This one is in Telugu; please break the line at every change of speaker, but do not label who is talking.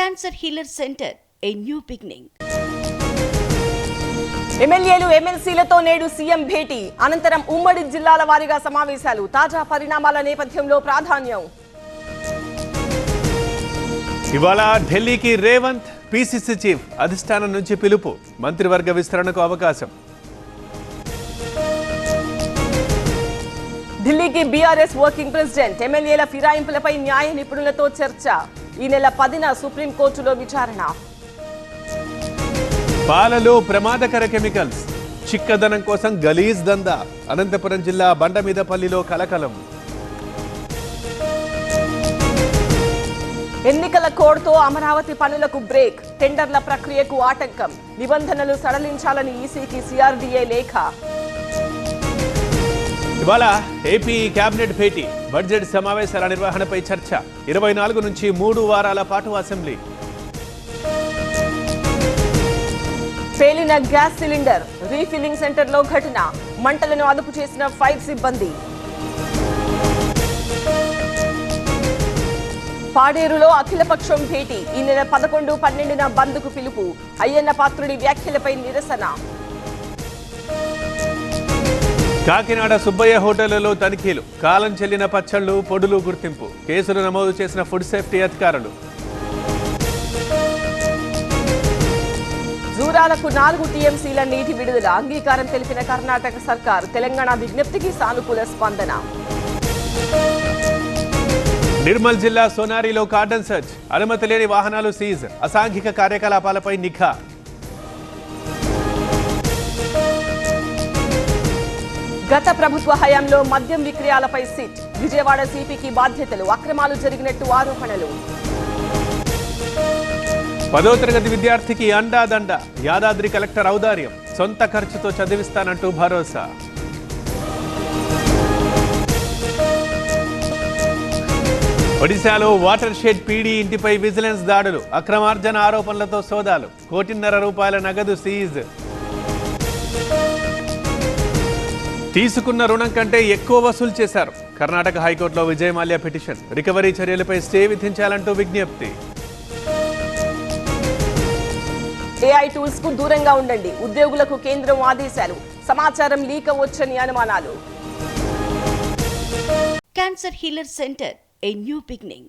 Cancer Healer Center, a new beginning.
ఎమ్మెల్యేలు ఎమ్మెల్సీలతో నేడు సీఎం భేటీ అనంతరం ఉమ్మడి జిల్లాల వారీగా సమావేశాలు తాజా పరిణామాల నేపథ్యంలో ప్రాధాన్యం.
ఇవాళ ఢిల్లీకి రేవంత్ పీసీసీ చీఫ్ అధిష్టానం నుంచి పిలుపు మంత్రివర్గ విస్తరణకు అవకాశం.
ఢిల్లీకి బీఆర్ఎస్ వర్కింగ్ ప్రెసిడెంట్ ఎమ్మెల్యేల ఫిరాయింపులపై న్యాయ నిపుణులతో చర్చ ఈ నెల 10న సుప్రీంకోర్టులో విచారణ.
పాలలో ప్రమాదకర కెమికల్స్ చిక్కదనం కోసం గలీజ్ దందా అనంతపురం జిల్లా బండమీదపల్లిలో కలకలం.
ఎన్నికల కోడ్తో అమరావతి పనులకు బ్రేక్ టెండర్ల ప్రక్రియకు ఆటంకం నిబంధనలు సడలించాలని ఈసీకి సిఆర్డీఏ లేఖ.
ఇవాళ ఏపీ కేబినెట్ భేటీ బడ్జెట్ సమావేశాల నిర్వహణపై చర్చ 24 నుంచి 3 వారాల పాటు అసెంబ్లీ.
పేలిన గ్యాస్ సిలిండర్ రీఫిల్లింగ్ సెంటర్లో ఘటన మంటలను అదుపు చేసిన ఫైర్ సిబ్బంది. పాడేరులో అఖిలపక్షం భేటీ ఈ నెల 11, 12న బంద్కు పిలుపు అయ్యన్న పాత్రుడి వ్యాఖ్యలపై నిరసన.
కాకినాడ సుబ్బయ్య హోటళ్లలో తనిఖీలు కాలం చెల్లిన పచ్చళ్లు పొడులు గుర్తింపు కేసులు నమోదు చేసిన ఫుడ్ సేఫ్టీ అధికారులు.
జూరాలకు 4 టీఎంసీల నీటి విడుదల అంగీకారం తెలిపిన కర్ణాటక సర్కార్ తెలంగాణ విజ్ఞప్తికి సానుకూల స్పందన.
నిర్మల్ జిల్లా సోనారిలో కార్డన్ సర్చ్ అనుమతి లేని వాహనాలు సీజ్ అసాంఘిక కార్యకలాపాలపై నిఘా.
గత ప్రభుత్వ హయాంలో మద్యం విక్రయాలపై సిట్ విజయవాడ సిపికి బాధ్యతలు అక్రమాలు జరిగినట్టు ఆరోపణలు.
10వ తరగతి విద్యార్థికి అండాదండ యాదాద్రి కలెక్టర్ ఔదార్యం సొంత ఖర్చుతో చదివిస్తానంటూ భరోసా. ఒడిశాలో వాటర్ షెడ్ పీడీ ఇంటిపై విజిలెన్స్ దాడులు అక్రమార్జన ఆరోపణలతో సోదాలు 1.5 కోటి నగదు సీజ్. తీసుకున్న రుణం కంటే ఎక్కువ వసూలు చేశారు కర్ణాటక హైకోర్టులో విజయ్ మాల్యా పిటిషన్ రికవరీ చర్యలపై స్టే విధించాలంటూ విజ్ఞప్తి.
ఏఐ టూల్స్ కు దూరంగా ఉండండి ఉద్యోగులకు కేంద్రం ఆదేశాలు సమాచారం లీక్ అవ్వొచ్చని అనుమానాలు.
Cancer Healer Center, a new beginning.